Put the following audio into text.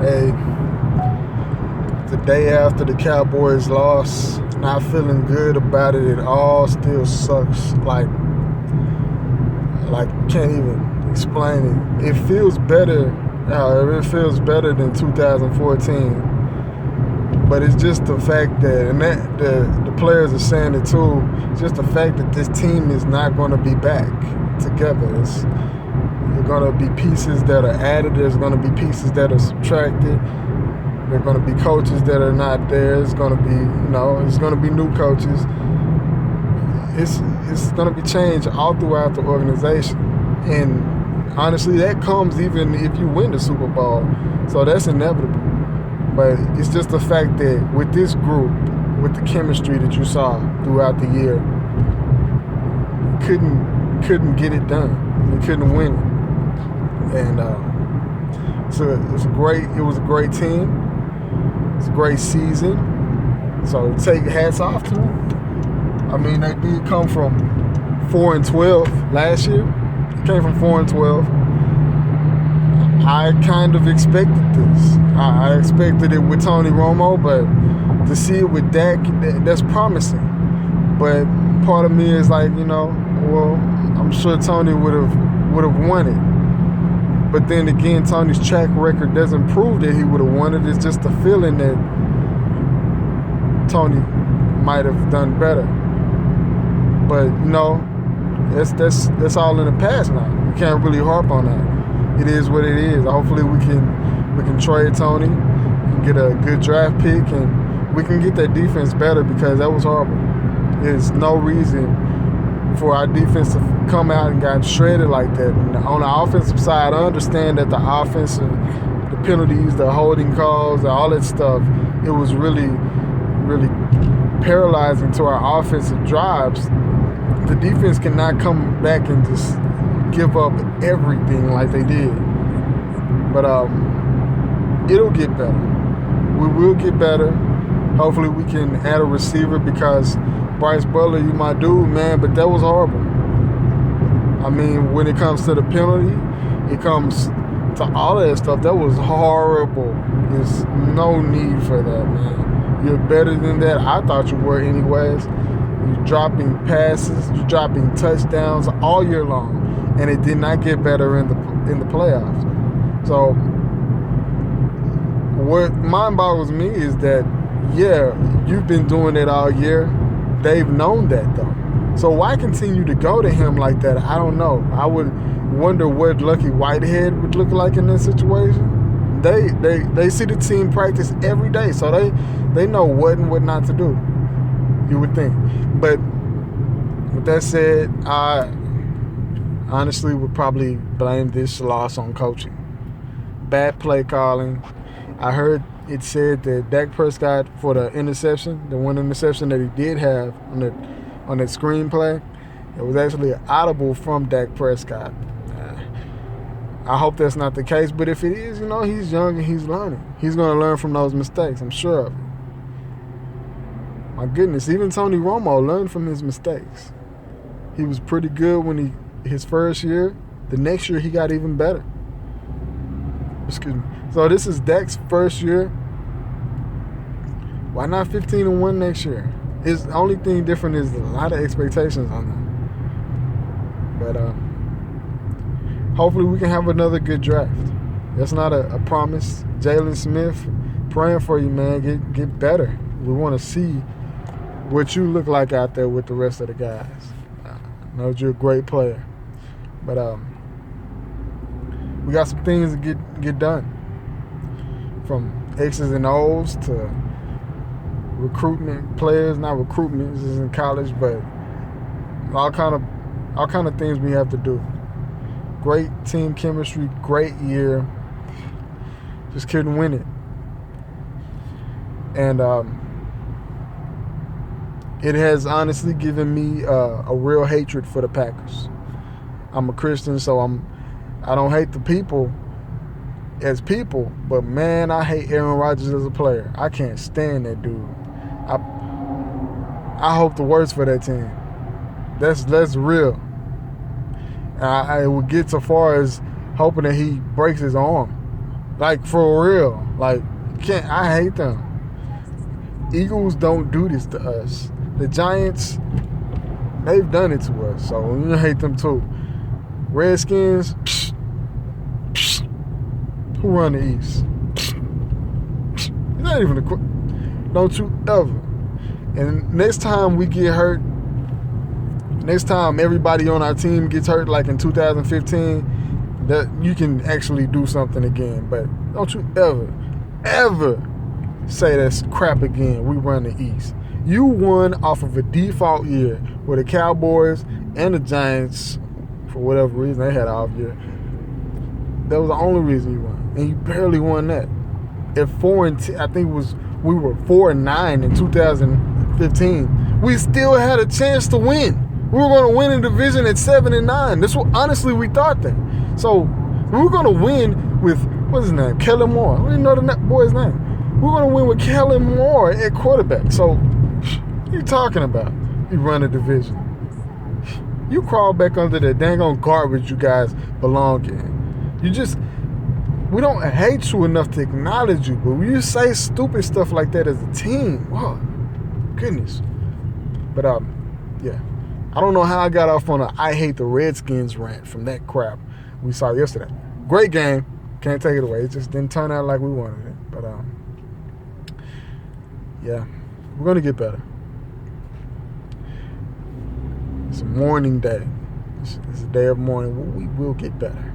Hey, the day after the Cowboys loss, not feeling good about it at all. Still sucks. Like can't even explain it. It feels better. However, it feels better than 2014. But it's just the fact that, and that the players are saying it too. It's just the fact that this team is not going to be back together. There are going to be pieces that are added. There's going to be pieces that are subtracted. There are going to be coaches that are not there. It's going to be, it's going to be new coaches. It's going to be change all throughout the organization. And honestly, that comes even if you win the Super Bowl. So that's inevitable. But it's just the fact that with this group, with the chemistry that you saw throughout the year, couldn't get it done. You couldn't win it. And it was a great team. It's a great season. So take hats off to them. I mean, they did come from 4-12 last year. They came from 4-12. I kind of expected this. I expected it with Tony Romo, but to see it with Dak, that's promising. But part of me is like, well, I'm sure Tony would have won it. But then again, Tony's track record doesn't prove that he would have won it. It's just a feeling that Tony might have done better. But that's all in the past now. You can't really harp on that. It is what it is. Hopefully we can trade Tony and get a good draft pick, and we can get that defense better because that was horrible. There's no reason for our defense to come out and got shredded like that. And on the offensive side, I understand that the penalties, the holding calls, all that stuff, it was really, really paralyzing to our offensive drives. The defense cannot come back and just give up everything like they did. But it'll get better. We will get better. Hopefully we can add a receiver because Bryce Butler, you my dude, man, but that was horrible. I mean, when it comes to the penalty, it comes to all of that stuff, that was horrible. There's no need for that, man. You're better than that. I thought you were anyways. You're dropping passes, you're dropping touchdowns all year long. And it did not get better in the playoffs. So what mind boggles me is that, yeah, you've been doing it all year. They've known that though. So why continue to go to him like that? I don't know. I would wonder what Lucky Whitehead would look like in that situation. They see the team practice every day, so they know what and what not to do. You would think. But with that said, I honestly would probably blame this loss on coaching. Bad play calling. I heard it said that Dak Prescott, for the interception, the one interception that he did have on that screenplay, it was actually an audible from Dak Prescott. I hope that's not the case, but if it is, he's young and he's learning. He's going to learn from those mistakes, I'm sure of it. My goodness, even Tony Romo learned from his mistakes. He was pretty good when his first year. The next year he got even better. Excuse me. So this is Dak's first year. Why not 15-1 next year? The only thing different is a lot of expectations on them. But hopefully we can have another good draft. That's not a promise. Jalen Smith, praying for you, man. Get better. We want to see what you look like out there with the rest of the guys. I know you're a great player. But we got some things to get done. From X's and O's to recruitment players, not recruitment, this is in college, but all kind of things we have to do. Great team chemistry, great year. Just couldn't win it. And it has honestly given me a real hatred for the Packers. I'm a Christian, so I don't hate the people as people, but man, I hate Aaron Rodgers as a player. I can't stand that dude. I hope the worst for that team. That's real. I would get so far as hoping that he breaks his arm. Like, for real. Like, I hate them. Eagles don't do this to us. The Giants, they've done it to us, so you hate them too. Redskins, who run the East? It's not even don't you ever. And next time we get hurt, next time everybody on our team gets hurt, like in 2015, that you can actually do something again. But don't you ever say that's crap again. We run the East. You won off of a default year where the Cowboys and the Giants, for whatever reason, they had an off year. That was the only reason you won, and you barely won that. At 4-10, I think we were 4-9 in 2015. We still had a chance to win. We were going to win the division at 7-9. That's what honestly we thought that. So we were going to win with what's his name, Kellen Moore. I don't even know the boy's name. We were going to win with Kellen Moore at quarterback. So what are you talking about? You run a division. You crawl back under the dang on garbage you guys belong in. We don't hate you enough to acknowledge you, but when you say stupid stuff like that as a team, wow, goodness. But yeah, I don't know how I got off on a I hate the Redskins rant from that crap we saw yesterday. Great game, can't take it away. It just didn't turn out like we wanted it. But yeah, we're gonna get better. It's a mourning day. It's a day of mourning. We will get better.